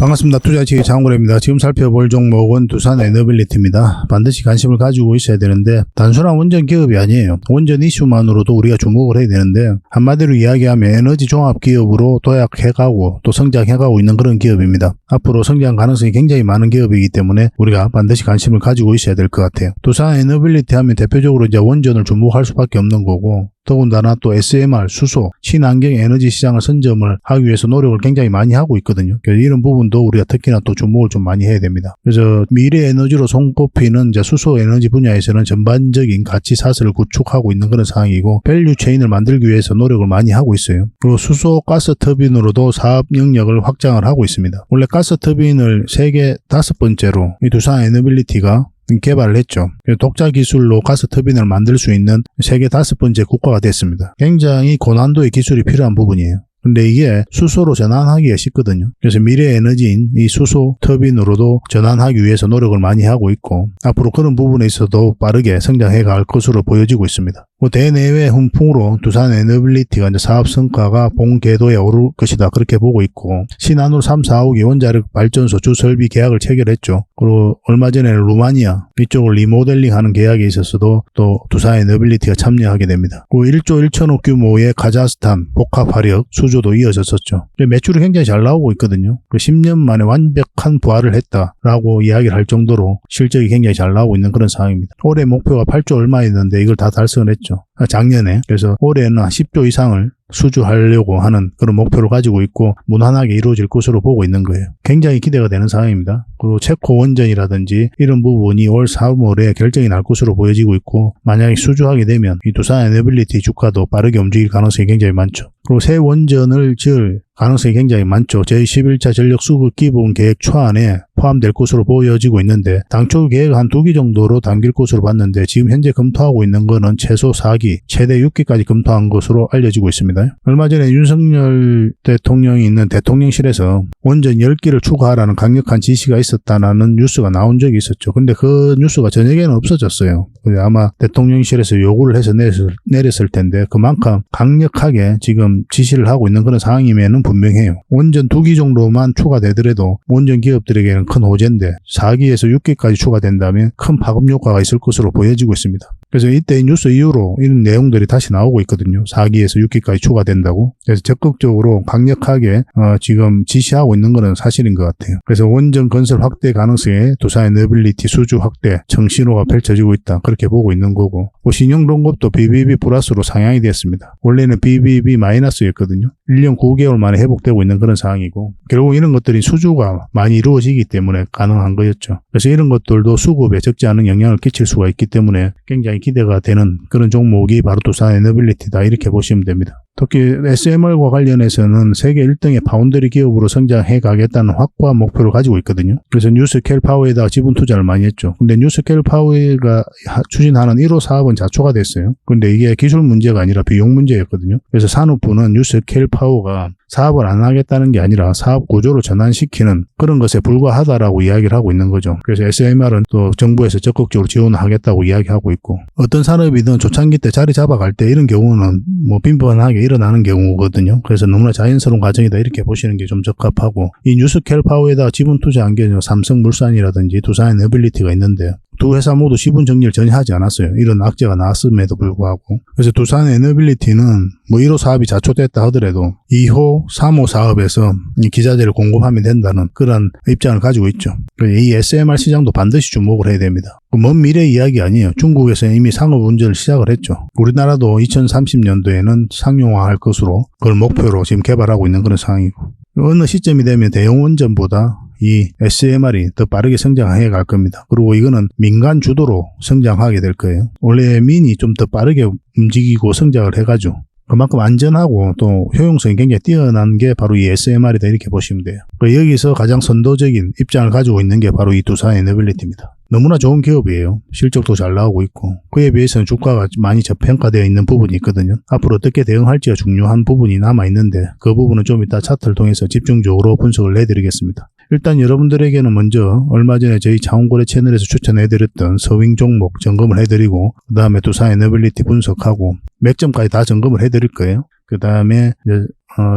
반갑습니다. 투자치기 장원래입니다. 지금 살펴볼 종목은 두산 에너빌리티입니다. 반드시 관심을 가지고 있어야 되는데 단순한 원전 기업이 아니에요. 원전 이슈만으로도 우리가 주목을 해야 되는데 한마디로 이야기하면 에너지 종합 기업으로 도약해가고 또 성장해가고 있는 그런 기업입니다. 앞으로 성장 가능성이 굉장히 많은 기업이기 때문에 우리가 반드시 관심을 가지고 있어야 될 것 같아요. 두산 에너빌리티 하면 대표적으로 이제 원전을 주목할 수밖에 없는 거고, 더군다나 또 SMR, 수소, 친환경 에너지 시장을 선점을 하기 위해서 노력을 굉장히 많이 하고 있거든요. 그래서 이런 부분도 우리가 특히나 또 주목을 좀 많이 해야 됩니다. 그래서 미래 에너지로 손꼽히는 이제 수소 에너지 분야에서는 전반적인 가치 사슬을 구축하고 있는 그런 상황이고, 밸류 체인을 만들기 위해서 노력을 많이 하고 있어요. 그리고 수소 가스 터빈으로도 사업 영역을 확장을 하고 있습니다. 원래 가스 터빈을 세계 5번째로 이 두산 에너빌리티가 개발을 했죠. 독자 기술로 가스 터빈을 만들 수 있는 세계 5번째 국가가 됐습니다. 굉장히 고난도의 기술이 필요한 부분이에요. 근데 이게 수소로 전환하기가 쉽거든요. 그래서 미래 에너지인 이 수소 터빈으로도 전환하기 위해서 노력을 많이 하고 있고, 앞으로 그런 부분에 있어서도 빠르게 성장해 갈 것으로 보여지고 있습니다. 대내외 훈풍으로 두산 에너빌리티가 이제 사업 성과가 본 궤도에 오를 것이다, 그렇게 보고 있고, 신한울 3, 4호기 원자력 발전소 주설비 계약을 체결했죠. 그리고 얼마 전에 루마니아 이쪽을 리모델링 하는 계약에 있어서도 또 두산 에너빌리티가 참여하게 됩니다. 1조 1천억 규모의 카자흐스탄 복합 화력 수주도 이어졌었죠. 매출이 굉장히 잘 나오고 있거든요. 10년 만에 완벽한 부활을 했다라고 이야기를 할 정도로 실적이 굉장히 잘 나오고 있는 그런 상황입니다. 올해 목표가 8조 얼마였는데 이걸 다 달성을 했죠. 작년에. 그래서 올해는 10조 이상을 수주하려고 하는 그런 목표를 가지고 있고, 무난하게 이루어질 것으로 보고 있는 거예요. 굉장히 기대가 되는 상황입니다. 그리고 체코 원전이라든지 이런 부분이 올 3월에 결정이 날 것으로 보여지고 있고, 만약에 수주하게 되면 이 두산 에너빌리티 주가도 빠르게 움직일 가능성이 굉장히 많죠. 그리고 새 원전을 지을 가능성이 굉장히 많죠. 제11차 전력 수급 기본 계획 초안에 포함될 것으로 보여지고 있는데, 당초 계획 한 2기 정도로 당길 것으로 봤는데 지금 현재 검토하고 있는 거는 최소 4기, 최대 6기까지 검토한 것으로 알려지고 있습니다. 얼마 전에 윤석열 대통령이 있는 대통령실에서 원전 10기를 추가하라는 강력한 지시가 있었다는 뉴스가 나온 적이 있었죠. 근데 그 뉴스가 저녁에는 없어졌어요. 아마 대통령실에서 요구를 해서 내렸을 텐데, 그만큼 강력하게 지금 지시를 하고 있는 그런 상황이면은 분명해요. 원전 2기 정도만 추가되더라도 원전 기업들에게는 큰 호재인데 4기에서 6기까지 추가된다면 큰 파급 효과가 있을 것으로 보여지고 있습니다. 그래서 이때 뉴스 이후로 이런 내용들이 다시 나오고 있거든요. 4기에서 6기까지 추가된다고. 그래서 적극적으로 강력하게 지금 지시하고 있는 것은 사실인 것 같아요. 그래서 원전 건설 확대 가능성에 두산 에너빌리티 수주 확대 정신호가 펼쳐지고 있다, 그렇게 보고 있는 거고, 신용등급도 BBB 플러스로 상향이 됐습니다. 원래는 BBB 마이너스였거든요. 1년 9개월 만에 회복되고 있는 그런 상황이고, 결국 이런 것들이 수주가 많이 이루어지기 때문에 가능한 거였죠. 그래서 이런 것들도 수급에 적지 않은 영향을 끼칠 수가 있기 때문에 굉장히 기대가 되는 그런 종목이 바로 두산 에너빌리티다, 이렇게 보시면 됩니다. 특히 SMR과 관련해서는 세계 1등의 파운드리 기업으로 성장해 가겠다는 확고한 목표를 가지고 있거든요. 그래서 뉴스케일 파워에다가 지분 투자를 많이 했죠. 근데 뉴스케일 파워가 추진하는 1호 사업은 자초가 됐어요. 근데 이게 기술 문제가 아니라 비용 문제였거든요. 그래서 산업부는 뉴스케일 파워가 사업을 안 하겠다는 게 아니라 사업 구조로 전환시키는 그런 것에 불과하다라고 이야기를 하고 있는 거죠. 그래서 SMR은 또 정부에서 적극적으로 지원하겠다고 이야기하고 있고, 어떤 산업이든 초창기 때 자리 잡아갈 때 이런 경우는 빈번하게 일어나는 경우거든요. 그래서 너무나 자연스러운 과정이다, 이렇게 보시는 게 좀 적합하고, 이 뉴스케일 파워에다가 지분 투자한 게 삼성물산이라든지 두산 에너빌리티가 있는데, 두 회사 모두 지분 정리를 전혀 하지 않았어요. 이런 악재가 나왔음에도 불구하고. 그래서 두산 에너빌리티는 1호 사업이 자초됐다 하더라도 2호, 3호 사업에서 이 기자재를 공급하면 된다는 그런 입장을 가지고 있죠. 이 SMR 시장도 반드시 주목을 해야 됩니다. 먼 미래 이야기 아니에요. 중국에서 이미 상업 운전을 시작을 했죠. 우리나라도 2030년도에는 상용화할 것으로 그걸 목표로 지금 개발하고 있는 그런 상황이고, 어느 시점이 되면 대형 원전보다 이 SMR이 더 빠르게 성장해 갈 겁니다. 그리고 이거는 민간 주도로 성장하게 될 거예요. 원래 민이 좀 더 빠르게 움직이고 성장을 해가지고 그만큼 안전하고 또 효용성이 굉장히 뛰어난 게 바로 이 SMR이다, 이렇게 보시면 돼요. 여기서 가장 선도적인 입장을 가지고 있는 게 바로 이 두산 에너빌리티입니다. 너무나 좋은 기업이에요. 실적도 잘 나오고 있고, 그에 비해서는 주가가 많이 저평가되어 있는 부분이 있거든요. 앞으로 어떻게 대응할지가 중요한 부분이 남아있는데, 그 부분은 좀 이따 차트를 통해서 집중적으로 분석을 해드리겠습니다. 일단 여러분들에게는 먼저 얼마 전에 저희 자원거래 채널에서 추천해드렸던 서윙 종목 점검을 해드리고, 그 다음에 두산 에너빌리티 분석하고 맥점까지 다 점검을 해드릴 거예요. 그 다음에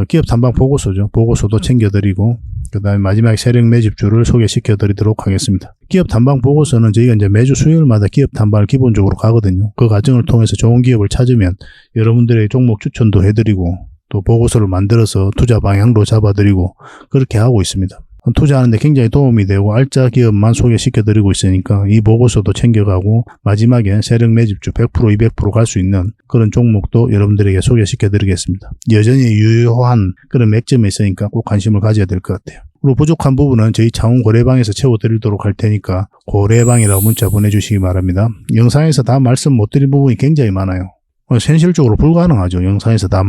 기업 탐방 보고서죠. 보고서도 챙겨드리고, 그 다음에 마지막 세력 매집주를 소개시켜 드리도록 하겠습니다. 기업 탐방 보고서는 저희가 이제 매주 수요일마다 기업 탐방을 기본적으로 가거든요. 그 과정을 통해서 좋은 기업을 찾으면 여러분들의 종목 추천도 해드리고 또 보고서를 만들어서 투자 방향도 잡아드리고 그렇게 하고 있습니다. 투자하는데 굉장히 도움이 되고 알짜 기업만 소개시켜드리고 있으니까 이 보고서도 챙겨가고 마지막에 세력 매집주 100% 200% 갈 수 있는 그런 종목도 여러분들에게 소개시켜드리겠습니다. 여전히 유효한 그런 맥점이 있으니까 꼭 관심을 가져야 될 것 같아요. 그리고 부족한 부분은 저희 창원 고래방에서 채워드리도록 할 테니까 고래방이라고 문자 보내주시기 바랍니다. 영상에서 다 말씀 못 드린 부분이 굉장히 많아요. 현실적으로 불가능하죠. 영상에서 다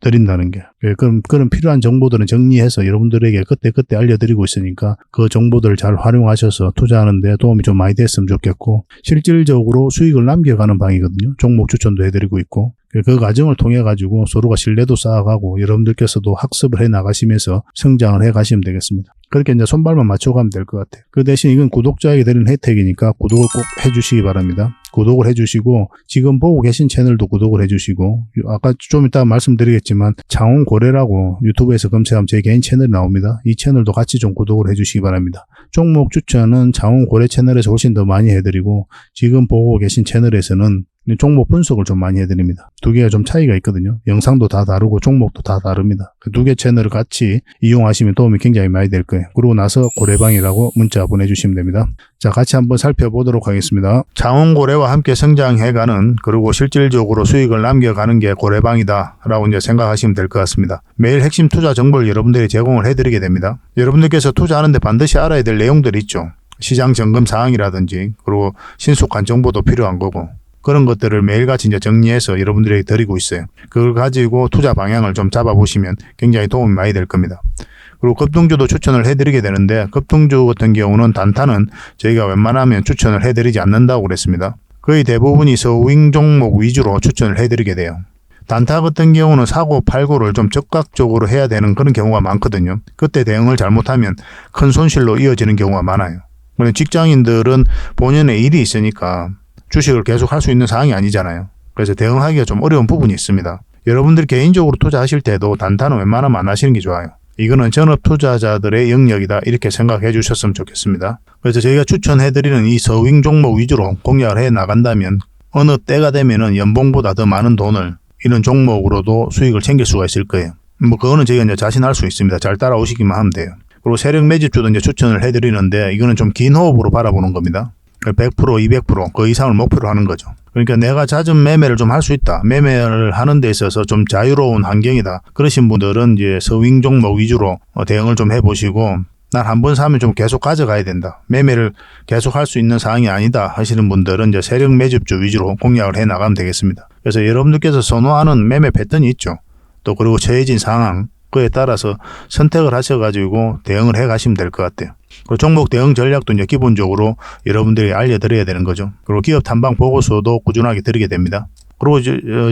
드린다는 게. 그런 필요한 정보들은 정리해서 여러분들에게 그때 알려드리고 있으니까 그 정보들을 잘 활용하셔서 투자하는데 도움이 좀 많이 됐으면 좋겠고, 실질적으로 수익을 남겨가는 방이거든요. 종목 추천도 해드리고 있고, 그 과정을 통해 가지고 서로가 신뢰도 쌓아가고 여러분들께서도 학습을 해 나가시면서 성장을 해 가시면 되겠습니다. 그렇게 이제 손발만 맞춰가면 될 것 같아요. 그 대신 이건 구독자에게 드리는 혜택이니까 구독을 꼭 해주시기 바랍니다. 구독을 해주시고 지금 보고 계신 채널도 구독을 해주시고, 아까 좀 이따 말씀드리겠지만 창원고래라고 유튜브에서 검색하면 제 개인 채널이 나옵니다. 이 채널도 같이 좀 구독을 해주시기 바랍니다. 종목 추천은 창원고래 채널에서 훨씬 더 많이 해드리고 지금 보고 계신 채널에서는 종목 분석을 좀 많이 해드립니다. 두 개가 좀 차이가 있거든요. 영상도 다 다르고 종목도 다 다릅니다. 그 두 개 채널을 같이 이용하시면 도움이 굉장히 많이 될 거예요. 그러고 나서 고래방이라고 문자 보내주시면 됩니다. 자, 같이 한번 살펴보도록 하겠습니다. 창원고래와 함께 성장해가는, 그리고 실질적으로 수익을 남겨가는 게 고래방이다 라고 이제 생각하시면 될 것 같습니다. 매일 핵심 투자 정보를 여러분들이 제공을 해드리게 됩니다. 여러분들께서 투자하는데 반드시 알아야 될 내용들이 있죠. 시장 점검 사항이라든지, 그리고 신속한 정보도 필요한 거고, 그런 것들을 매일같이 이제 정리해서 여러분들에게 드리고 있어요. 그걸 가지고 투자 방향을 좀 잡아보시면 굉장히 도움이 많이 될 겁니다. 그리고 급등주도 추천을 해드리게 되는데, 급등주 같은 경우는 단타는 저희가 웬만하면 추천을 해드리지 않는다고 그랬습니다. 거의 대부분이 서윙 종목 위주로 추천을 해드리게 돼요. 단타 같은 경우는 사고 팔고를 좀 적극적으로 해야 되는 그런 경우가 많거든요. 그때 대응을 잘못하면 큰 손실로 이어지는 경우가 많아요. 직장인들은 본연의 일이 있으니까 주식을 계속 할 수 있는 상황이 아니잖아요. 그래서 대응하기가 좀 어려운 부분이 있습니다. 여러분들 개인적으로 투자하실 때도 단타는 웬만하면 안 하시는 게 좋아요. 이거는 전업 투자자들의 영역이다, 이렇게 생각해 주셨으면 좋겠습니다. 그래서 저희가 추천해드리는 이 서윙 종목 위주로 공략을 해 나간다면 어느 때가 되면은 연봉보다 더 많은 돈을 이런 종목으로도 수익을 챙길 수가 있을 거예요. 그거는 저희가 이제 자신할 수 있습니다. 잘 따라오시기만 하면 돼요. 그리고 세력 매집주도 이제 추천을 해드리는데, 이거는 좀 긴 호흡으로 바라보는 겁니다. 100%, 200%, 그 이상을 목표로 하는 거죠. 그러니까 내가 잦은 매매를 좀 할 수 있다, 매매를 하는 데 있어서 좀 자유로운 환경이다, 그러신 분들은 이제 서윙 종목 위주로 대응을 좀 해보시고, 난 한 번 사면 좀 계속 가져가야 된다, 매매를 계속 할 수 있는 상황이 아니다 하시는 분들은 이제 세력 매집주 위주로 공략을 해 나가면 되겠습니다. 그래서 여러분들께서 선호하는 매매 패턴이 있죠. 또 그리고 처해진 상황, 그에 따라서 선택을 하셔가지고 대응을 해 가시면 될 것 같아요. 그리고 종목 대응 전략도 이제 기본적으로 여러분들이 알려드려야 되는 거죠. 그리고 기업 탐방 보고서도 꾸준하게 드리게 됩니다. 그리고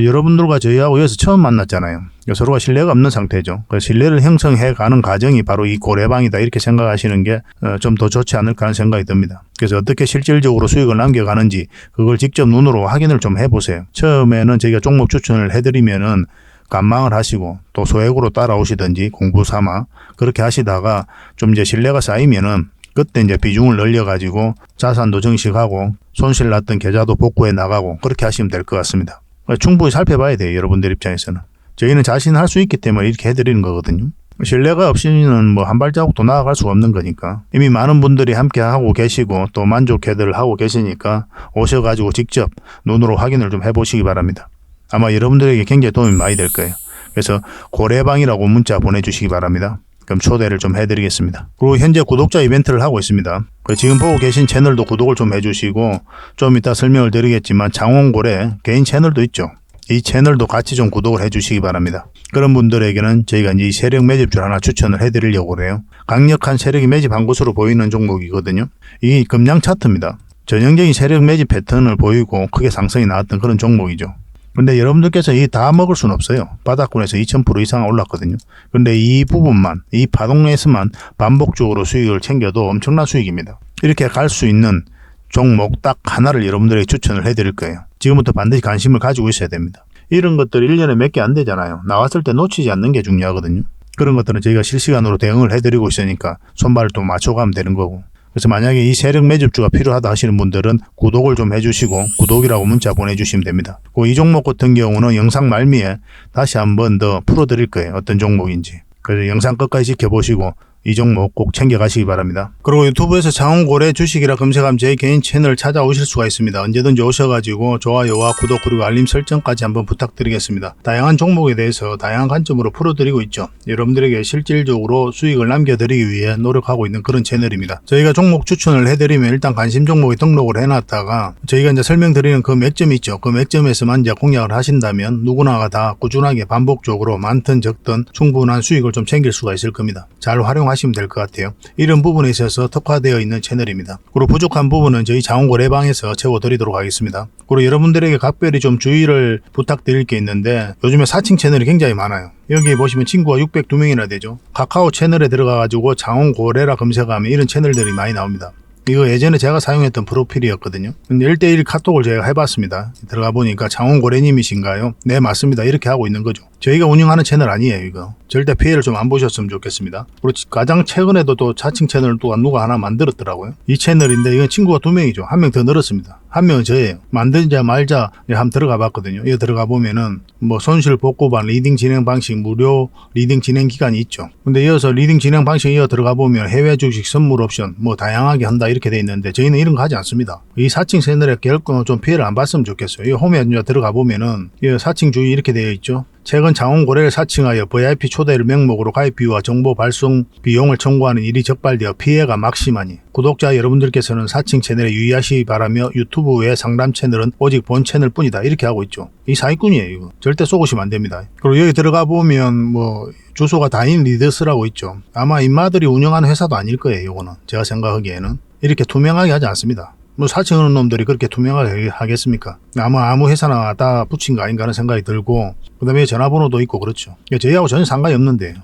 여러분들과 저희하고 여기서 처음 만났잖아요. 서로가 신뢰가 없는 상태죠. 그 신뢰를 형성해 가는 과정이 바로 이 고래방이다, 이렇게 생각하시는 게 좀 더 좋지 않을까 하는 생각이 듭니다. 그래서 어떻게 실질적으로 수익을 남겨가는지 그걸 직접 눈으로 확인을 좀 해보세요. 처음에는 저희가 종목 추천을 해드리면은 간망을 하시고 또 소액으로 따라오시든지 공부 삼아 그렇게 하시다가 좀 이제 신뢰가 쌓이면은 그때 이제 비중을 늘려가지고 자산도 증식하고 손실 났던 계좌도 복구해 나가고 그렇게 하시면 될 것 같습니다. 충분히 살펴봐야 돼요. 여러분들 입장에서는. 저희는 자신할 수 있기 때문에 이렇게 해드리는 거거든요. 신뢰가 없이는 뭐 한 발자국도 나아갈 수가 없는 거니까. 이미 많은 분들이 함께 하고 계시고 또 만족해들 하고 계시니까 오셔가지고 직접 눈으로 확인을 좀 해보시기 바랍니다. 아마 여러분들에게 굉장히 도움이 많이 될 거예요. 그래서 고래방이라고 문자 보내주시기 바랍니다. 그럼 초대를 좀 해드리겠습니다. 그리고 현재 구독자 이벤트를 하고 있습니다. 지금 보고 계신 채널도 구독을 좀 해주시고, 좀 이따 설명을 드리겠지만 창원고래 개인 채널도 있죠. 이 채널도 같이 좀 구독을 해주시기 바랍니다. 그런 분들에게는 저희가 이제 세력 매집주를 하나 추천을 해드리려고 그래요. 강력한 세력이 매집한 것으로 보이는 종목이거든요. 이게 금량 차트입니다. 전형적인 세력 매집 패턴을 보이고 크게 상승이 나왔던 그런 종목이죠. 근데 여러분들께서 이 다 먹을 수는 없어요. 바닥권에서 2000% 이상 올랐거든요. 근데 이 부분만, 이 파동에서만 반복적으로 수익을 챙겨도 엄청난 수익입니다. 이렇게 갈 수 있는 종목 딱 하나를 여러분들에게 추천을 해드릴 거예요. 지금부터 반드시 관심을 가지고 있어야 됩니다. 이런 것들 1년에 몇 개 안 되잖아요. 나왔을 때 놓치지 않는 게 중요하거든요. 그런 것들은 저희가 실시간으로 대응을 해드리고 있으니까 손발을 또 맞춰가면 되는 거고. 그래서 만약에 이 세력 매집주가 필요하다 하시는 분들은 구독을 좀 해주시고 구독이라고 문자 보내주시면 됩니다. 이 종목 같은 경우는 영상 말미에 다시 한번 더 풀어드릴 거예요. 어떤 종목인지. 그래서 영상 끝까지 지켜보시고 이 종목 꼭 챙겨가시기 바랍니다. 그리고 유튜브에서 장원고래 주식이라 검색하면 제 개인 채널 찾아오실 수가 있습니다. 언제든지 오셔가지고 좋아요와 구독 그리고 알림 설정까지 한번 부탁드리겠습니다. 다양한 종목에 대해서 다양한 관점으로 풀어드리고 있죠. 여러분들에게 실질적으로 수익을 남겨드리기 위해 노력하고 있는 그런 채널입니다. 저희가 종목 추천을 해드리면 일단 관심 종목에 등록을 해놨다가 저희가 이제 설명드리는 그 맥점이 있죠. 그 맥점에서만 이제 공략을 하신다면 누구나가 다 꾸준하게 반복적으로 많든 적든 충분한 수익을 좀 챙길 수가 있을 겁니다. 잘 활용하시면 될 것 같아요. 이런 부분에 있어서 특화되어 있는 채널입니다. 그리고 부족한 부분은 저희 장원고래방에서 채워드리도록 하겠습니다. 그리고 여러분들에게 각별히 좀 주의를 부탁드릴 게 있는데 요즘에 사칭 채널이 굉장히 많아요. 여기 보시면 친구가 602명이나 되죠. 카카오 채널에 들어가가지고 장원고래라 검색하면 이런 채널들이 많이 나옵니다. 이거 예전에 제가 사용했던 프로필이었거든요. 근데 1대1 카톡을 제가 해봤습니다. 들어가 보니까 장원고래님이신가요? 네, 맞습니다. 이렇게 하고 있는 거죠. 저희가 운영하는 채널 아니에요, 이거. 절대 피해를 좀 안 보셨으면 좋겠습니다. 그리고 가장 최근에도 또 자칭 채널을 또 누가 하나 만들었더라고요. 이 채널인데 이건 친구가 2명이죠. 1명 더 늘었습니다. 1명은 저예요. 만들자 말자 한번 들어가 봤거든요. 이거 들어가 보면은 뭐 손실 복구반 리딩 진행 방식 무료 리딩 진행 기간이 있죠. 근데 이어서 리딩 진행 방식 이어 들어가 보면 해외 주식 선물 옵션 뭐 다양하게 한다 이렇게 돼 있는데 저희는 이런 거 하지 않습니다. 이 사칭 채널에 결코 좀 피해를 안 봤으면 좋겠어요. 이 홈에 들어가 보면은 이 사칭 주의 이렇게 되어 있죠. 최근 장원고래를 사칭하여 VIP 초대를 명목으로 가입 비유와 정보 발송 비용을 청구하는 일이 적발되어 피해가 막심하니 구독자 여러분들께서는 사칭 채널에 유의하시기 바라며 유튜브의 상담 채널은 오직 본 채널 뿐이다 이렇게 하고 있죠. 이 사기꾼이에요. 이거 절대 속으시면 안 됩니다. 그리고 여기 들어가 보면 뭐 주소가 다인 리더스라고 있죠. 아마 인마들이 운영하는 회사도 아닐 거예요. 이거는 제가 생각하기에는 이렇게 투명하게 하지 않습니다. 뭐 사칭하는 놈들이 그렇게 투명하게 하겠습니까? 아무 회사나 다 붙인 거 아닌가 하는 생각이 들고 그 다음에 전화번호도 있고 그렇죠. 저희하고 전혀 상관이 없는데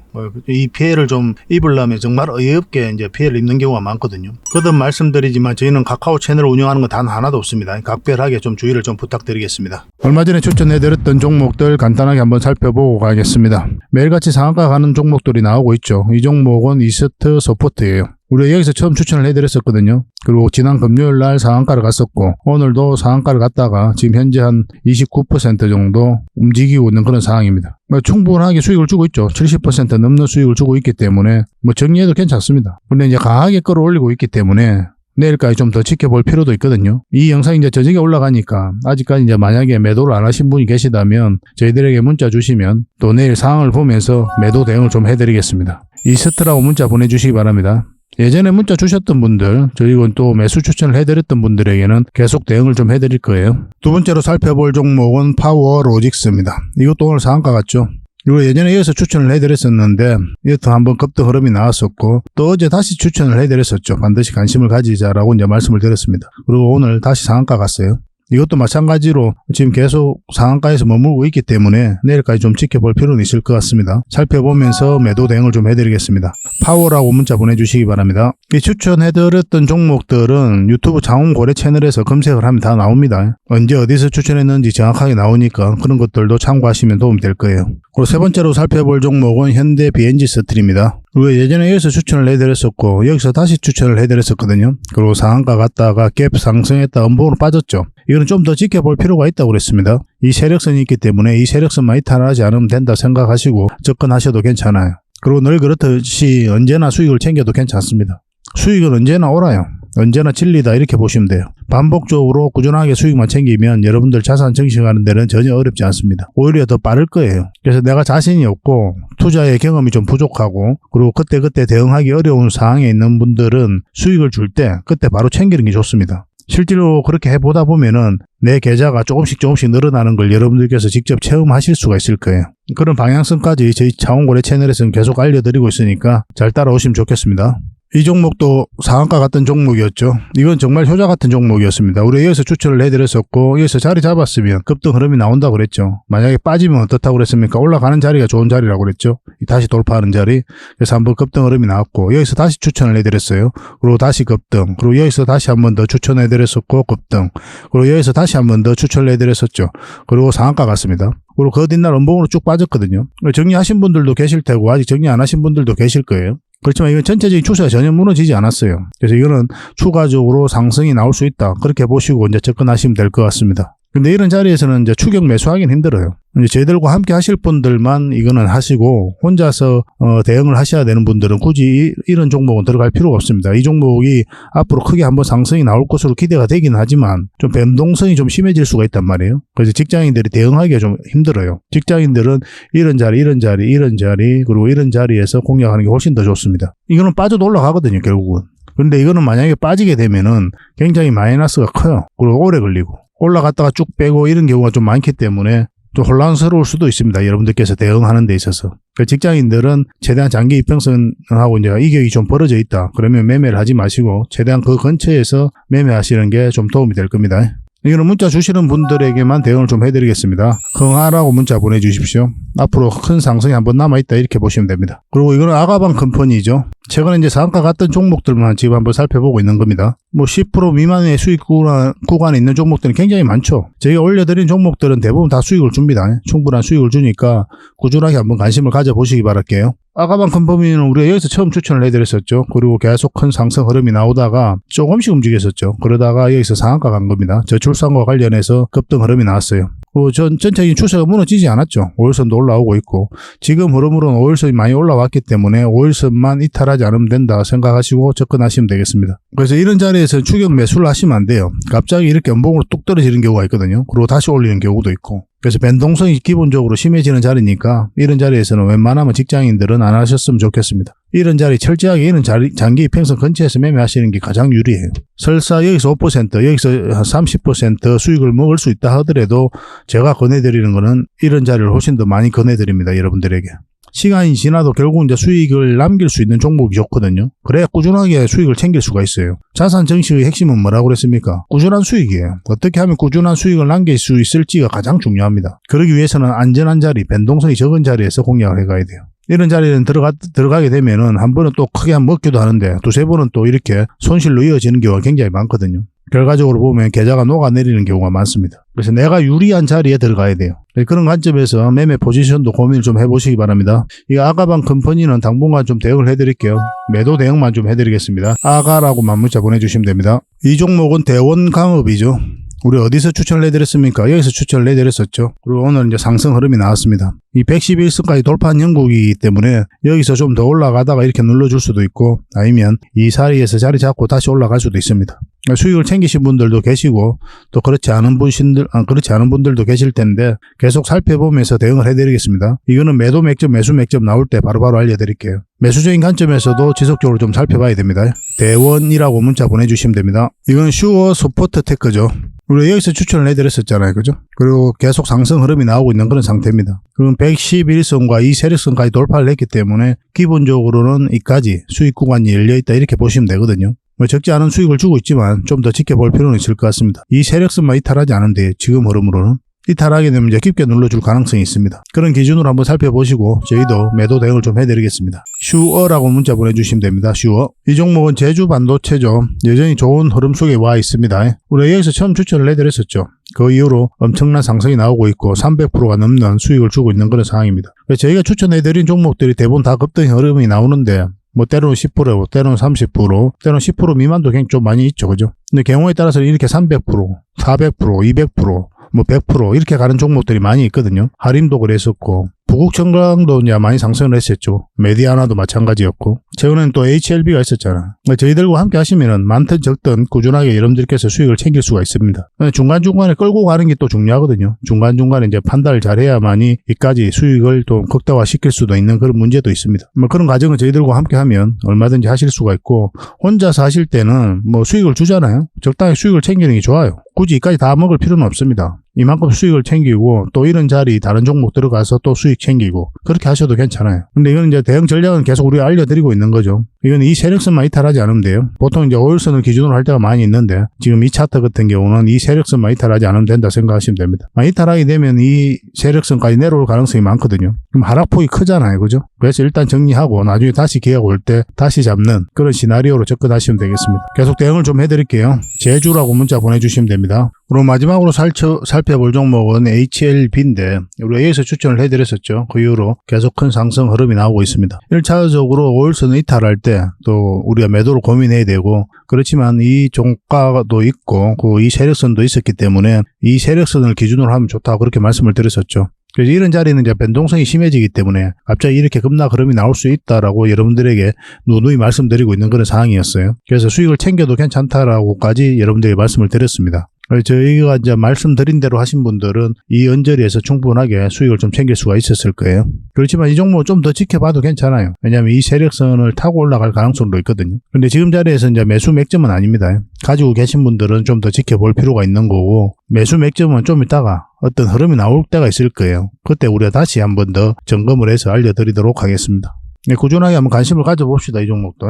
이 피해를 좀 입으려면 정말 어이없게 이제 피해를 입는 경우가 많거든요. 거듭 말씀드리지만 저희는 카카오 채널을 운영하는 건 단 하나도 없습니다. 각별하게 좀 주의를 좀 부탁드리겠습니다. 얼마 전에 추천해드렸던 종목들 간단하게 한번 살펴보고 가겠습니다. 매일같이 상한가 가는 종목들이 나오고 있죠. 이 종목은 이스트 서포트예요. 우리가 여기서 처음 추천을 해드렸었거든요. 그리고 지난 금요일 날 상한가를 갔었고 오늘도 상한가를 갔다가 지금 현재 한 29% 정도 움직이고 있는 그런 상황입니다. 충분하게 수익을 주고 있죠. 70% 넘는 수익을 주고 있기 때문에 정리해도 괜찮습니다. 근데 이제 강하게 끌어올리고 있기 때문에 내일까지 좀 더 지켜볼 필요도 있거든요. 이 영상이 이제 저녁에 올라가니까 아직까지 이제 만약에 매도를 안 하신 분이 계시다면 저희들에게 문자 주시면 또 내일 상황을 보면서 매도 대응을 좀 해드리겠습니다. 이스트라고 문자 보내주시기 바랍니다. 예전에 문자 주셨던 분들, 저희가 또 매수 추천을 해드렸던 분들에게는 계속 대응을 좀 해드릴 거예요. 두 번째로 살펴볼 종목은 파워로직스입니다. 이것도 오늘 상한가 같죠? 이거 예전에 이어서 추천을 해드렸었는데 이것도 한번 급등 흐름이 나왔었고 또 어제 다시 추천을 해드렸었죠. 반드시 관심을 가지자라고 이제 말씀을 드렸습니다. 그리고 오늘 다시 상한가 갔어요. 이것도 마찬가지로 지금 계속 상한가에서 머물고 있기 때문에 내일까지 좀 지켜볼 필요는 있을 것 같습니다. 살펴보면서 매도 대응을 좀 해드리겠습니다. 파워라고 문자 보내주시기 바랍니다. 이 추천해드렸던 종목들은 유튜브 장원고래 채널에서 검색을 하면 다 나옵니다. 언제 어디서 추천했는지 정확하게 나오니까 그런 것들도 참고하시면 도움이 될 거예요. 그리고 세 번째로 살펴볼 종목은 현대 BNG 스틸입니다. 그리고 예전에 여기서 추천을 해드렸었고 여기서 다시 추천을 해드렸었거든요. 그리고 상한가 갔다가 갭 상승했다 음봉으로 빠졌죠. 이거는 좀 더 지켜볼 필요가 있다고 그랬습니다. 이 세력선이 있기 때문에 이 세력선만 이탈하지 않으면 된다 생각하시고 접근하셔도 괜찮아요. 그리고 늘 그렇듯이 언제나 수익을 챙겨도 괜찮습니다. 수익은 언제나 오라요. 언제나 진리다 이렇게 보시면 돼요. 반복적으로 꾸준하게 수익만 챙기면 여러분들 자산 증식하는 데는 전혀 어렵지 않습니다. 오히려 더 빠를 거예요. 그래서 내가 자신이 없고 투자의 경험이 좀 부족하고 그리고 그때 대응하기 어려운 상황에 있는 분들은 수익을 줄 때 그때 바로 챙기는 게 좋습니다. 실제로 그렇게 해보다 보면은 내 계좌가 조금씩 늘어나는 걸 여러분들께서 직접 체험하실 수가 있을 거예요. 그런 방향성까지 저희 장원고래 채널에서는 계속 알려드리고 있으니까 잘 따라오시면 좋겠습니다. 이 종목도 상한가 같은 종목이었죠. 이건 정말 효자 같은 종목이었습니다. 우리 여기서 추천을 해드렸었고 여기서 자리 잡았으면 급등 흐름이 나온다고 그랬죠. 만약에 빠지면 어떻다고 그랬습니까? 올라가는 자리가 좋은 자리라고 그랬죠. 다시 돌파하는 자리. 그래서 한번 급등 흐름이 나왔고 여기서 다시 추천을 해드렸어요. 그리고 다시 급등. 그리고 여기서 다시 한번 더 추천해드렸었고 급등. 그리고 여기서 다시 한번 더 추천을 해드렸었죠. 그리고 상한가 같습니다. 그리고 그 뒷날 음봉으로 쭉 빠졌거든요. 정리하신 분들도 계실 테고 아직 정리 안 하신 분들도 계실 거예요. 그렇지만 이건 전체적인 추세가 전혀 무너지지 않았어요. 그래서 이거는 추가적으로 상승이 나올 수 있다. 그렇게 보시고 이제 접근하시면 될 것 같습니다. 근데 이런 자리에서는 이제 추격 매수하기는 힘들어요. 이제 저희들과 함께 하실 분들만 이거는 하시고 혼자서 대응을 하셔야 되는 분들은 굳이 이런 종목은 들어갈 필요가 없습니다. 이 종목이 앞으로 크게 한번 상승이 나올 것으로 기대가 되긴 하지만 좀 변동성이 좀 심해질 수가 있단 말이에요. 그래서 직장인들이 대응하기가 좀 힘들어요. 직장인들은 이런 자리 그리고 이런 자리에서 공략하는 게 훨씬 더 좋습니다. 이거는 빠져도 올라가거든요, 결국은. 근데 이거는 만약에 빠지게 되면은 굉장히 마이너스가 커요. 그리고 오래 걸리고. 올라갔다가 쭉 빼고 이런 경우가 좀 많기 때문에 좀 혼란스러울 수도 있습니다. 여러분들께서 대응하는 데 있어서. 직장인들은 최대한 장기 이평선하고 이제 이격이 좀 벌어져 있다. 그러면 매매를 하지 마시고 최대한 그 근처에서 매매하시는 게 좀 도움이 될 겁니다. 이거는 문자 주시는 분들에게만 대응을 좀 해드리겠습니다. 흥하라고 문자 보내주십시오. 앞으로 큰 상승이 한번 남아있다 이렇게 보시면 됩니다. 그리고 이거는 아가방 컴퍼니죠. 최근에 이제 상한가 같은 종목들만 지금 한번 살펴보고 있는 겁니다. 뭐 10% 미만의 수익 구간에 있는 종목들은 굉장히 많죠. 저희가 올려드린 종목들은 대부분 다 수익을 줍니다. 충분한 수익을 주니까 꾸준하게 한번 관심을 가져보시기 바랄게요. 아가방 컴퍼니는 우리가 여기서 처음 추천을 해드렸었죠. 그리고 계속 큰 상승 흐름이 나오다가 조금씩 움직였었죠. 그러다가 여기서 상한가 간 겁니다. 저출산과 관련해서 급등 흐름이 나왔어요. 전체적인 추세가 무너지지 않았죠. 5일선도 올라오고 있고 지금 흐름으로는 5일선이 많이 올라왔기 때문에 5일선만 이탈하지 않으면 된다 생각하시고 접근하시면 되겠습니다. 그래서 이런 자리에서 추격 매수를 하시면 안 돼요. 갑자기 이렇게 연봉으로 뚝 떨어지는 경우가 있거든요. 그리고 다시 올리는 경우도 있고. 그래서 변동성이 기본적으로 심해지는 자리니까 이런 자리에서는 웬만하면 직장인들은 안 하셨으면 좋겠습니다. 이런 자리 철저하게 이런 자리 장기 이평선 근처에서 매매하시는 게 가장 유리해요. 설사 여기서 5% 여기서 30% 수익을 먹을 수 있다 하더라도 제가 권해드리는 거는 이런 자리를 훨씬 더 많이 권해드립니다. 여러분들에게. 시간이 지나도 결국 이제 수익을 남길 수 있는 종목이 좋거든요. 그래야 꾸준하게 수익을 챙길 수가 있어요. 자산 정식의 핵심은 뭐라고 그랬습니까? 꾸준한 수익이에요. 어떻게 하면 꾸준한 수익을 남길 수 있을지가 가장 중요합니다. 그러기 위해서는 안전한 자리, 변동성이 적은 자리에서 공략을 해가야 돼요. 이런 자리는 들어가게 되면은 한 번은 또 크게 한번 먹기도 하는데 두세 번은 또 이렇게 손실로 이어지는 경우가 굉장히 많거든요. 결과적으로 보면 계좌가 녹아내리는 경우가 많습니다. 그래서 내가 유리한 자리에 들어가야 돼요. 그런 관점에서 매매 포지션도 고민을 좀 해보시기 바랍니다. 이 아가방 컴퍼니는 당분간 좀 대응을 해드릴게요. 매도 대응만 좀 해드리겠습니다. 아가라고만 문자 보내주시면 됩니다. 이 종목은 대원강업이죠. 우리 어디서 추천을 해드렸습니까? 여기서 추천을 해드렸었죠. 그리고 오늘 이제 상승 흐름이 나왔습니다. 이 111선까지 돌파한 형국이기 때문에 여기서 좀 더 올라가다가 이렇게 눌러줄 수도 있고 아니면 이 자리에서 자리 잡고 다시 올라갈 수도 있습니다. 수익을 챙기신 분들도 계시고 또 그렇지 않은 분들도 계실 텐데 계속 살펴보면서 대응을 해드리겠습니다. 이거는 매도 맥점, 매수 맥점 나올 때 바로바로 알려드릴게요. 매수적인 관점에서도 지속적으로 좀 살펴봐야 됩니다. 대원이라고 문자 보내주시면 됩니다. 이건 슈어 소포트 테크죠. 우리 여기서 추천을 해드렸었잖아요. 그죠? 그리고 계속 상승 흐름이 나오고 있는 그런 상태입니다. 그럼 111선과 이 세력선까지 돌파를 했기 때문에 기본적으로는 이까지 수익 구간이 열려있다 이렇게 보시면 되거든요. 적지 않은 수익을 주고 있지만 좀 더 지켜볼 필요는 있을 것 같습니다. 이 세력선만 이탈하지 않은데 지금 흐름으로는 이탈하게 되면 이제 깊게 눌러줄 가능성이 있습니다. 그런 기준으로 한번 살펴보시고 저희도 매도 대응을 좀 해드리겠습니다. 슈어라고 문자 보내주시면 됩니다. 슈어. 이 종목은 제주 반도체죠. 여전히 좋은 흐름 속에 와 있습니다. 우리 여기서 처음 추천을 해드렸었죠. 그 이후로 엄청난 상승이 나오고 있고 300%가 넘는 수익을 주고 있는 그런 상황입니다. 그래서 저희가 추천해드린 종목들이 대부분 다 급등 흐름이 나오는데 뭐 때로는 10%, 때로는 30%, 때로는 10% 미만도 굉장히 좀 많이 있죠. 그죠? 근데 경우에 따라서는 이렇게 300%, 400%, 200%, 뭐 100% 이렇게 가는 종목들이 많이 있거든요. 하림도 그랬었고 부국청강도 이제 많이 상승을 했었죠. 메디아나도 마찬가지였고 최근에는 또 HLB가 있었잖아. 저희들과 함께 하시면은 많든 적든 꾸준하게 여러분들께서 수익을 챙길 수가 있습니다. 중간중간에 끌고 가는 게 또 중요하거든요. 중간중간에 이제 판단을 잘해야만이 이까지 수익을 또 극대화시킬 수도 있는 그런 문제도 있습니다. 뭐 그런 과정을 저희들과 함께 하면 얼마든지 하실 수가 있고 혼자서 하실 때는 뭐 수익을 주잖아요. 적당히 수익을 챙기는 게 좋아요. 굳이 이까지 다 먹을 필요는 없습니다. 이만큼 수익을 챙기고 또 이런 자리 다른 종목 들어가서 또 수익 챙기고 그렇게 하셔도 괜찮아요. 근데 이건 이제 대응 전략은 계속 우리가 알려드리고 있는 거죠. 이건 이 세력선만 이탈하지 않으면 돼요. 보통 이제 5일선을 기준으로 할 때가 많이 있는데 지금 이 차트 같은 경우는 이 세력선만 이탈하지 않으면 된다 생각하시면 됩니다. 이탈하게 되면 이 세력선까지 내려올 가능성이 많거든요. 그럼 하락폭이 크잖아요. 그죠? 그래서 일단 정리하고 나중에 다시 기회가 올 때 다시 잡는 그런 시나리오로 접근하시면 되겠습니다. 계속 대응을 좀 해드릴게요. 제주라고 문자 보내주시면 됩니다. 그럼 마지막으로 살펴볼 종목은 HLB인데 우리가 여기서 추천을 해드렸었죠. 그 이후로 계속 큰 상승 흐름이 나오고 있습니다. 1차적으로 5일선을 이탈할 때 또 우리가 매도를 고민해야 되고 그렇지만 이 종가도 있고 이 세력선도 있었기 때문에 이 세력선을 기준으로 하면 좋다고 그렇게 말씀을 드렸었죠. 그래서 이런 자리는 이제 변동성이 심해지기 때문에 갑자기 이렇게 급락 흐름이 나올 수 있다라고 여러분들에게 누누이 말씀드리고 있는 그런 상황이었어요. 그래서 수익을 챙겨도 괜찮다라고까지 여러분들에게 말씀을 드렸습니다. 저희가 이제 말씀드린 대로 하신 분들은 이 언저리에서 충분하게 수익을 좀 챙길 수가 있었을 거예요. 그렇지만 이 종목은 좀 더 지켜봐도 괜찮아요. 왜냐하면 이 세력선을 타고 올라갈 가능성도 있거든요. 근데 지금 자리에서 이제 매수 맥점은 아닙니다. 가지고 계신 분들은 좀 더 지켜볼 필요가 있는 거고 매수 맥점은 좀 이따가 어떤 흐름이 나올 때가 있을 거예요. 그때 우리가 다시 한 번 더 점검을 해서 알려드리도록 하겠습니다. 네, 꾸준하게 한번 관심을 가져봅시다. 이 종목도.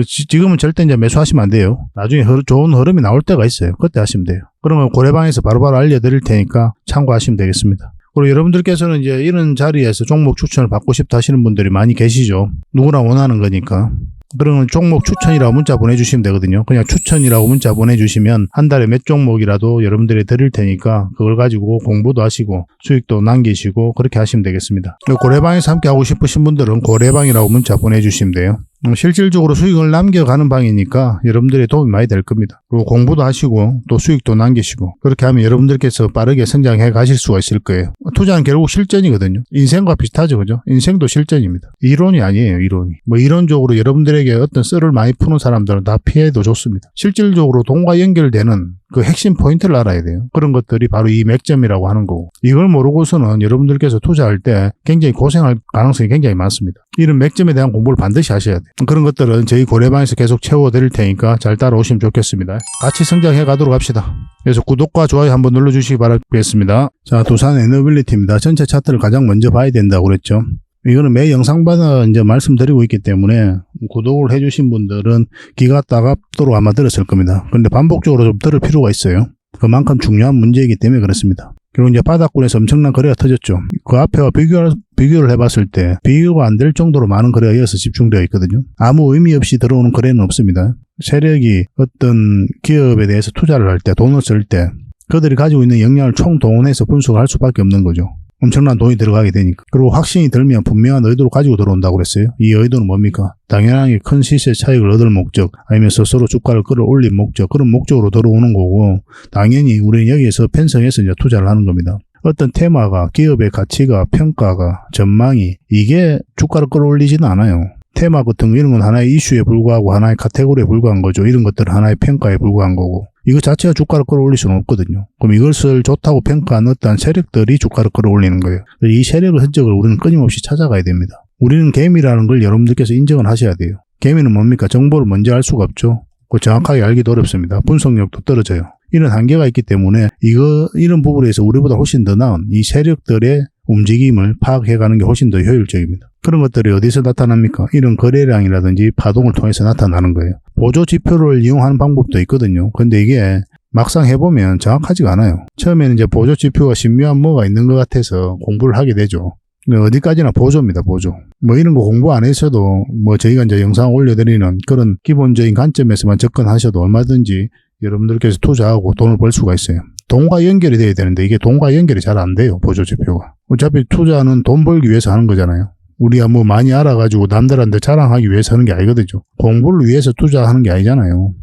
지금은 절대 이제 매수하시면 안 돼요. 나중에 좋은 흐름이 나올 때가 있어요. 그때 하시면 돼요. 그러면 고래방에서 바로바로 알려드릴 테니까 참고하시면 되겠습니다. 그리고 여러분들께서는 이제 이런 자리에서 종목 추천을 받고 싶다 하시는 분들이 많이 계시죠. 누구나 원하는 거니까. 그러면 종목 추천이라고 문자 보내주시면 되거든요. 그냥 추천이라고 문자 보내주시면 한 달에 몇 종목이라도 여러분들이 드릴 테니까 그걸 가지고 공부도 하시고 수익도 남기시고 그렇게 하시면 되겠습니다. 고래방에서 함께 하고 싶으신 분들은 고래방이라고 문자 보내주시면 돼요. 실질적으로 수익을 남겨가는 방이니까 여러분들의 도움이 많이 될 겁니다. 그리고 공부도 하시고 또 수익도 남기시고 그렇게 하면 여러분들께서 빠르게 성장해 가실 수가 있을 거예요. 투자는 결국 실전이거든요. 인생과 비슷하죠. 그죠? 인생도 실전입니다. 이론이 아니에요. 이론이. 이론적으로 여러분들에게 어떤 썰을 많이 푸는 사람들은 다 피해도 좋습니다. 실질적으로 돈과 연결되는 그 핵심 포인트를 알아야 돼요. 그런 것들이 바로 이 맥점이라고 하는 거고 이걸 모르고서는 여러분들께서 투자할 때 굉장히 고생할 가능성이 굉장히 많습니다. 이런 맥점에 대한 공부를 반드시 하셔야 돼요. 그런 것들은 저희 고래방에서 계속 채워드릴 테니까 잘 따라오시면 좋겠습니다. 같이 성장해 가도록 합시다. 그래서 구독과 좋아요 한번 눌러주시기 바라겠습니다. 자, 두산 에너빌리티입니다. 전체 차트를 가장 먼저 봐야 된다고 그랬죠. 이거는 매 영상마다 이제 말씀드리고 있기 때문에 구독을 해주신 분들은 기가 따갑도록 아마 들었을 겁니다. 근데 반복적으로 좀 들을 필요가 있어요. 그만큼 중요한 문제이기 때문에 그렇습니다. 그리고 이제 바닥권에서 엄청난 거래가 터졌죠. 그 앞에와 비교를 해봤을 때 비교가 안 될 정도로 많은 거래가 이어서 집중되어 있거든요. 아무 의미 없이 들어오는 거래는 없습니다. 세력이 어떤 기업에 대해서 투자를 할 때, 돈을 쓸 때 그들이 가지고 있는 역량을 총동원해서 분석을 할 수밖에 없는 거죠. 엄청난 돈이 들어가게 되니까. 그리고 확신이 들면 분명한 의도를 가지고 들어온다고 그랬어요. 이 의도는 뭡니까? 당연하게 큰 시세 차익을 얻을 목적, 아니면 스스로 주가를 끌어올린 목적, 그런 목적으로 들어오는 거고, 당연히 우리는 여기에서 편성해서 이제 투자를 하는 겁니다. 어떤 테마가, 기업의 가치가, 평가가, 전망이, 이게 주가를 끌어올리지는 않아요. 테마 같은 거 이런 건 하나의 이슈에 불과하고 하나의 카테고리에 불과한 거죠. 이런 것들은 하나의 평가에 불과한 거고. 이거 자체가 주가를 끌어올릴 수는 없거든요. 그럼 이것을 좋다고 평가한 어떠한 세력들이 주가를 끌어올리는 거예요. 이 세력의 흔적을 우리는 끊임없이 찾아가야 됩니다. 우리는 개미라는 걸 여러분들께서 인정을 하셔야 돼요. 개미는 뭡니까? 정보를 먼저 알 수가 없죠. 정확하게 알기도 어렵습니다. 분석력도 떨어져요. 이런 한계가 있기 때문에 이런 부분에서 우리보다 훨씬 더 나은 이 세력들의 움직임을 파악해가는 게 훨씬 더 효율적입니다. 그런 것들이 어디서 나타납니까? 이런 거래량이라든지 파동을 통해서 나타나는 거예요. 보조 지표를 이용하는 방법도 있거든요. 근데 이게 막상 해보면 정확하지가 않아요. 처음에는 이제 보조 지표가 신묘한 뭐가 있는 것 같아서 공부를 하게 되죠. 어디까지나 보조입니다, 보조. 이런 거 공부 안 해서도 저희가 이제 영상 올려드리는 그런 기본적인 관점에서만 접근하셔도 얼마든지 여러분들께서 투자하고 돈을 벌 수가 있어요. 돈과 연결이 돼야 되는데 이게 돈과 연결이 잘 안 돼요, 보조 지표가. 어차피 투자는 돈 벌기 위해서 하는 거잖아요. 우리가 많이 알아가지고 남들한테 자랑하기 위해서 하는 게 아니거든요. 공부를 위해서 투자하는 게 아니잖아요.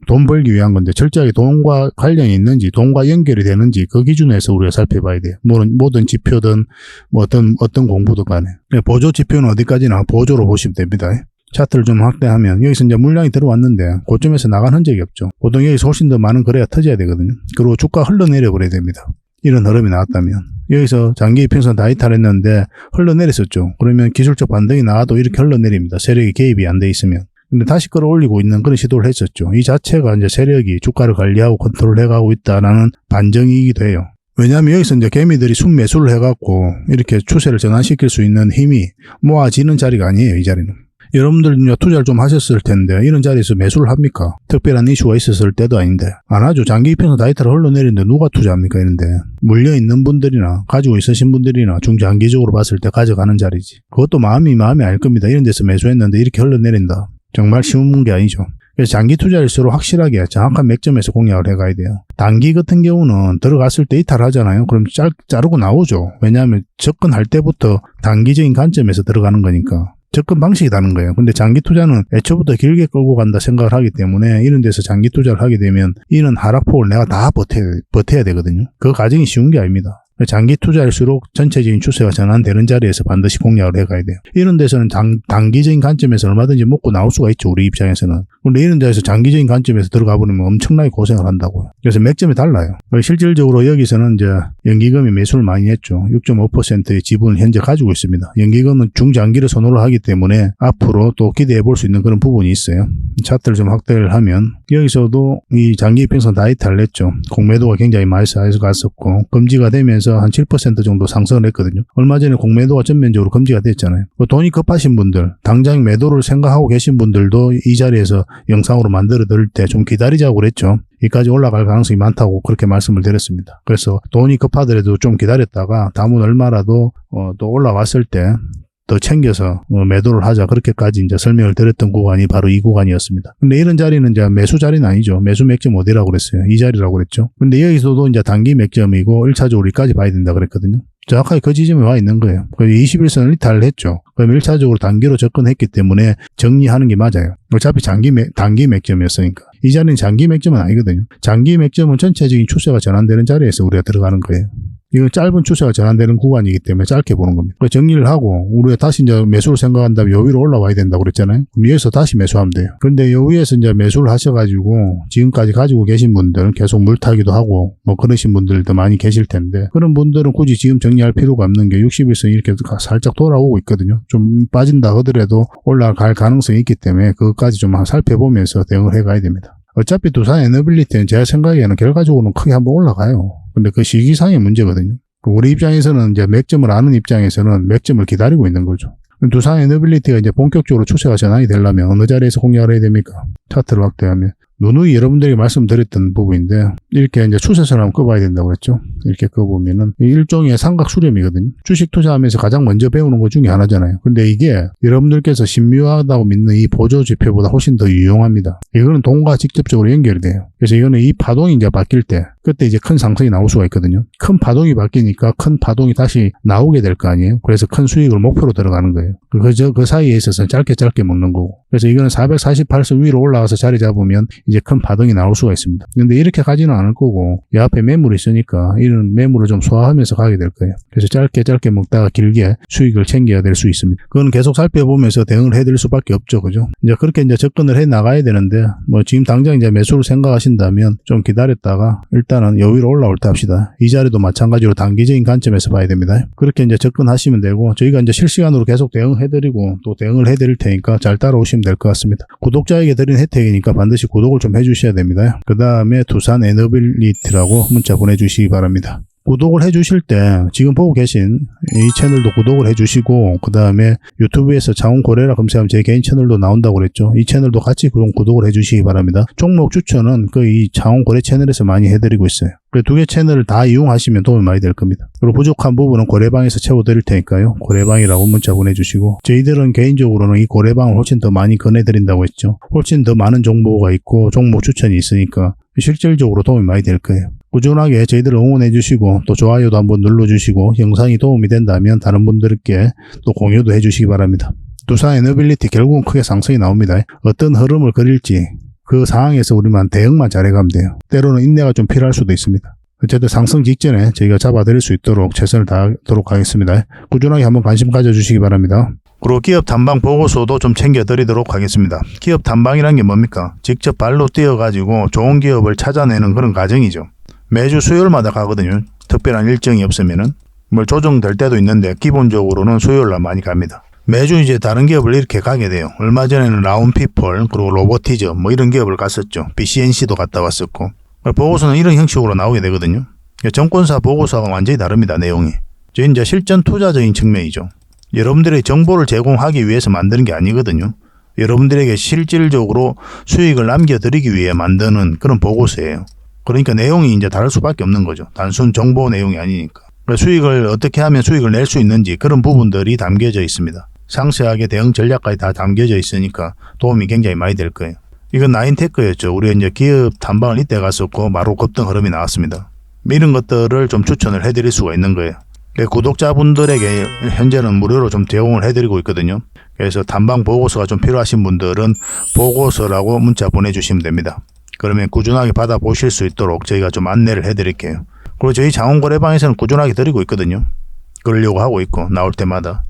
돈 벌기 위한 건데 철저하게 돈과 관련이 있는지 돈과 연결이 되는지 그 기준에서 우리가 살펴봐야 돼요. 모든 지표든 어떤 공부든 간에. 보조 지표는 어디까지나 보조로 보시면 됩니다. 차트를 좀 확대하면 여기서 이제 물량이 들어왔는데 고점에서 나간 흔적이 없죠. 보통 여기서 훨씬 더 많은 거래가 터져야 되거든요. 그리고 주가 흘러내려 버려야 됩니다. 이런 흐름이 나왔다면 여기서 장기 이평선 다 이탈했는데 흘러내렸었죠. 그러면 기술적 반등이 나와도 이렇게 흘러내립니다. 세력이 개입이 안 돼 있으면. 근데 다시 끌어올리고 있는 그런 시도를 했었죠. 이 자체가 이제 세력이 주가를 관리하고 컨트롤해가고 있다라는 반증이기도 해요. 왜냐하면 여기서 이제 개미들이 순매수를 해갖고 이렇게 추세를 전환시킬 수 있는 힘이 모아지는 자리가 아니에요, 이 자리는. 여러분들 투자를 좀 하셨을 텐데 이런 자리에서 매수를 합니까? 특별한 이슈가 있었을 때도 아닌데 안 하죠. 장기 이평선 다이탈을 흘러내리는데 누가 투자합니까? 이런데 물려있는 분들이나 가지고 있으신 분들이나 중장기적으로 봤을 때 가져가는 자리지. 그것도 마음이 알 겁니다. 이런 데서 매수했는데 이렇게 흘러내린다. 정말 쉬운 게 아니죠. 그래서 장기 투자일수록 확실하게 정확한 맥점에서 공략을 해가야 돼요. 단기 같은 경우는 들어갔을 때 이탈하잖아요. 그럼 자르고 나오죠. 왜냐하면 접근할 때부터 단기적인 관점에서 들어가는 거니까. 접근 방식이 다른 거예요. 근데 장기 투자는 애초부터 길게 끌고 간다 생각을 하기 때문에 이런 데서 장기 투자를 하게 되면 이런 하락폭을 내가 다 버텨야 되거든요. 그 과정이 쉬운 게 아닙니다. 장기 투자일수록 전체적인 추세가 전환되는 자리에서 반드시 공략을 해가야 돼요. 이런 데서는 단기적인 관점에서 얼마든지 먹고 나올 수가 있죠. 우리 입장에서는. 근데 이런 데서 장기적인 관점에서 들어가 버리면 엄청나게 고생을 한다고요. 그래서 맥점이 달라요. 실질적으로 여기서는 이제 연기금이 매수를 많이 했죠. 6.5%의 지분을 현재 가지고 있습니다. 연기금은 중장기를 선호를 하기 때문에 앞으로 또 기대해 볼 수 있는 그런 부분이 있어요. 차트를 좀 확대를 하면 여기서도 이 장기 이평선 다 이탈을 했죠. 공매도가 굉장히 많이 쌓여서 갔었고 금지가 되면서 한 7% 정도 상승을 했거든요. 얼마 전에 공매도가 전면적으로 금지가 됐잖아요. 돈이 급하신 분들, 당장 매도를 생각하고 계신 분들도 이 자리에서 영상으로 만들어 드릴 때 좀 기다리자고 그랬죠. 이까지 올라갈 가능성이 많다고 그렇게 말씀을 드렸습니다. 그래서 돈이 급하더라도 좀 기다렸다가 다음은 얼마라도 또 올라왔을 때 더 챙겨서 매도를 하자, 그렇게까지 이제 설명을 드렸던 구간이 바로 이 구간이었습니다. 근데 이런 자리는 이제 매수 자리는 아니죠. 매수 맥점 어디라고 그랬어요? 이 자리라고 그랬죠. 근데 여기서도 이제 단기 맥점이고 1차적으로 여기까지 봐야 된다 그랬거든요. 정확하게 그 지점에 와 있는 거예요. 21선을 이탈을 했죠. 그럼 1차적으로 단기로 접근했기 때문에 정리하는 게 맞아요. 어차피 단기 맥점이었으니까. 이 자리는 장기 맥점은 아니거든요. 장기 맥점은 전체적인 추세가 전환되는 자리에서 우리가 들어가는 거예요. 이건 짧은 추세가 전환되는 구간이기 때문에 짧게 보는 겁니다. 정리를 하고 우리가 다시 이제 매수를 생각한다면 요 위로 올라와야 된다고 그랬잖아요. 그럼 여기서 다시 매수하면 돼요. 근데 요 위에서 이제 매수를 하셔가지고 지금까지 가지고 계신 분들 계속 물타기도 하고 뭐 그러신 분들도 많이 계실 텐데 그런 분들은 굳이 지금 정리할 필요가 없는 게 61선 이렇게 살짝 돌아오고 있거든요. 좀 빠진다 하더라도 올라갈 가능성이 있기 때문에 그것까지 좀 살펴보면서 대응을 해가야 됩니다. 어차피 두산 에너빌리티는 제가 생각에는 결과적으로는 크게 한번 올라가요. 근데 그 시기상의 문제거든요. 우리 입장에서는 이제 맥점을 아는 입장에서는 맥점을 기다리고 있는 거죠. 두산 에너빌리티가 이제 본격적으로 추세가 전환이 되려면 어느 자리에서 공략을 해야 됩니까? 차트를 확대하면. 누누이 여러분들에게 말씀드렸던 부분인데 이렇게 이제 추세선을 한번 꺼봐야 된다고 그랬죠. 이렇게 꺼보면은 일종의 삼각 수렴이거든요. 주식 투자하면서 가장 먼저 배우는 것 중에 하나잖아요. 근데 이게 여러분들께서 신묘하다고 믿는 이 보조 지표보다 훨씬 더 유용합니다. 이거는 돈과 직접적으로 연결이 돼요. 그래서 이거는 이 파동이 이제 바뀔 때 그때 이제 큰 상승이 나올 수가 있거든요. 큰 파동이 바뀌니까 큰 파동이 다시 나오게 될 거 아니에요. 그래서 큰 수익을 목표로 들어가는 거예요. 그 사이에 있어서 짧게 먹는 거고. 그래서 이거는 448선 위로 올라가서 자리 잡으면 이제 큰 파동이 나올 수가 있습니다. 근데 이렇게 가지는 않을 거고 이 앞에 매물이 있으니까 이런 매물을 좀 소화하면서 가게 될 거예요. 그래서 짧게 먹다가 길게 수익을 챙겨야 될 수 있습니다. 그건 계속 살펴보면서 대응을 해드릴 수밖에 없죠. 그죠? 이제 그렇게 이제 접근을 해 나가야 되는데 뭐 지금 당장 이제 매수를 생각하신다면 좀 기다렸다가 일단은 여위로 올라올 때 합시다. 이 자리도 마찬가지로 단기적인 관점에서 봐야 됩니다. 그렇게 이제 접근하시면 되고 저희가 이제 실시간으로 계속 대응해드리고 또 대응을 해드릴 테니까 잘 따라오시면 될 것 같습니다. 구독자에게 드린 혜택이니까 반드시 구독을 좀 해주셔야 됩니다. 그 다음에 두산 에너빌리티라고 문자 보내주시기 바랍니다. 구독을 해주실 때 지금 보고 계신 이 채널도 구독을 해주시고 그 다음에 유튜브에서 장훈고래라 검색하면 제 개인 채널도 나온다고 그랬죠. 이 채널도 같이 구독을 해주시기 바랍니다. 종목 추천은 이 장훈고래 채널에서 많이 해드리고 있어요. 그 두 개 채널을 다 이용하시면 도움이 많이 될 겁니다. 그리고 부족한 부분은 고래방에서 채워드릴 테니까요. 고래방이라고 문자 보내주시고 저희들은 개인적으로는 이 고래방을 훨씬 더 많이 권해드린다고 했죠. 훨씬 더 많은 정보가 있고 종목 추천이 있으니까 실질적으로 도움이 많이 될 거예요. 꾸준하게 저희들을 응원해 주시고 또 좋아요도 한번 눌러주시고 영상이 도움이 된다면 다른 분들께 또 공유도 해 주시기 바랍니다. 두산 에너빌리티 결국은 크게 상승이 나옵니다. 어떤 흐름을 그릴지 그 상황에서 우리만 대응만 잘해가면 돼요. 때로는 인내가 좀 필요할 수도 있습니다. 어쨌든 상승 직전에 저희가 잡아드릴 수 있도록 최선을 다하도록 하겠습니다. 꾸준하게 한번 관심 가져주시기 바랍니다. 그리고 기업 탐방 보고서도 좀 챙겨드리도록 하겠습니다. 기업 탐방이란 게 뭡니까? 직접 발로 뛰어가지고 좋은 기업을 찾아내는 그런 과정이죠. 매주 수요일마다 가거든요. 특별한 일정이 없으면은 뭘 조정될 때도 있는데 기본적으로는 수요일날 많이 갑니다. 매주 이제 다른 기업을 이렇게 가게 돼요. 얼마 전에는 라운피플 그리고 로보티즈 뭐 이런 기업을 갔었죠. BCNC도 갔다 왔었고 보고서는 이런 형식으로 나오게 되거든요. 정권사 보고서가 완전히 다릅니다. 내용이. 저 이제 실전 투자적인 측면이죠. 여러분들의 정보를 제공하기 위해서 만드는 게 아니거든요. 여러분들에게 실질적으로 수익을 남겨드리기 위해 만드는 그런 보고서예요. 그러니까 내용이 이제 다를 수밖에 없는 거죠. 단순 정보 내용이 아니니까. 수익을 어떻게 하면 수익을 낼 수 있는지 그런 부분들이 담겨져 있습니다. 상세하게 대응 전략까지 다 담겨져 있으니까 도움이 굉장히 많이 될 거예요. 이건 나인테크였죠. 우리가 이제 기업 탐방을 이때 갔었고 바로 급등 흐름이 나왔습니다. 이런 것들을 좀 추천을 해드릴 수가 있는 거예요. 구독자분들에게 현재는 무료로 좀 제공을 해드리고 있거든요. 그래서 탐방 보고서가 좀 필요하신 분들은 보고서라고 문자 보내주시면 됩니다. 그러면 꾸준하게 받아보실 수 있도록 저희가 좀 안내를 해드릴게요. 그리고 저희 장원거래방에서는 꾸준하게 드리고 있거든요. 그러려고 하고 있고 나올 때마다.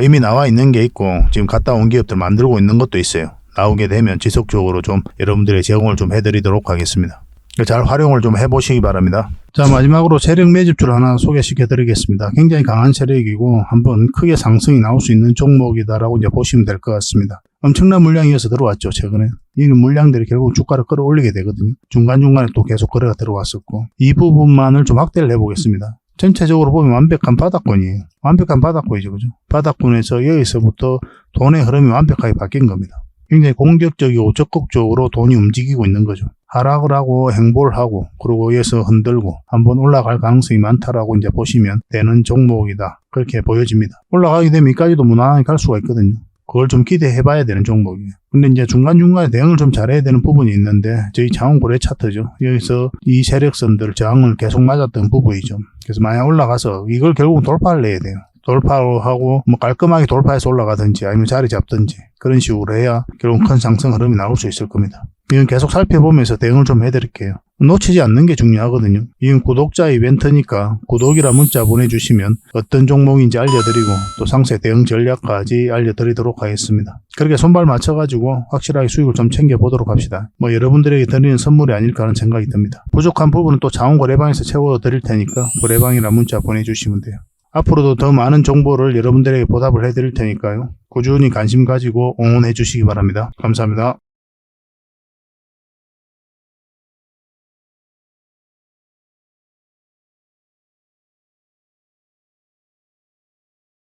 이미 나와 있는 게 있고 지금 갔다 온 기업들 만들고 있는 것도 있어요. 나오게 되면 지속적으로 좀 여러분들의 제공을 좀 해드리도록 하겠습니다. 잘 활용을 좀 해보시기 바랍니다. 자, 마지막으로 세력 매집주를 하나 소개시켜 드리겠습니다. 굉장히 강한 세력이고 한번 크게 상승이 나올 수 있는 종목이다라고 이제 보시면 될 것 같습니다. 엄청난 물량이 이어서 들어왔죠, 최근에. 이 물량들이 결국 주가를 끌어올리게 되거든요. 중간중간에 또 계속 거래가 들어왔었고. 이 부분만을 좀 확대를 해보겠습니다. 전체적으로 보면 완벽한 바닥권이에요. 완벽한 바닥권이죠, 그죠? 바닥권에서 여기서부터 돈의 흐름이 완벽하게 바뀐 겁니다. 굉장히 공격적이고 적극적으로 돈이 움직이고 있는 거죠. 하락을 하고 행보를 하고 그리고 여기서 흔들고 한번 올라갈 가능성이 많다라고 이제 보시면 되는 종목이다. 그렇게 보여집니다. 올라가게 되면 여기까지도 무난하게 갈 수가 있거든요. 그걸 좀 기대해 봐야 되는 종목이에요. 근데 이제 중간중간에 대응을 좀 잘해야 되는 부분이 있는데 저희 장원거래 차트죠. 여기서 이 세력선들 저항을 계속 맞았던 부분이죠. 그래서 만약 올라가서 이걸 결국 돌파를 내야 돼요. 돌파를 하고 뭐 깔끔하게 돌파해서 올라가든지 아니면 자리 잡든지 그런 식으로 해야 결국 큰 상승 흐름이 나올 수 있을 겁니다. 이건 계속 살펴보면서 대응을 좀 해드릴게요. 놓치지 않는 게 중요하거든요. 이건 구독자 이벤트니까 구독이라 문자 보내주시면 어떤 종목인지 알려드리고 또 상세 대응 전략까지 알려드리도록 하겠습니다. 그렇게 손발 맞춰가지고 확실하게 수익을 좀 챙겨보도록 합시다. 뭐 여러분들에게 드리는 선물이 아닐까 하는 생각이 듭니다. 부족한 부분은 또 장원거래방에서 채워드릴 테니까 거래방이라 문자 보내주시면 돼요. 앞으로도 더 많은 정보를 여러분들에게 보답을 해드릴 테니까요. 꾸준히 관심 가지고 응원해 주시기 바랍니다. 감사합니다.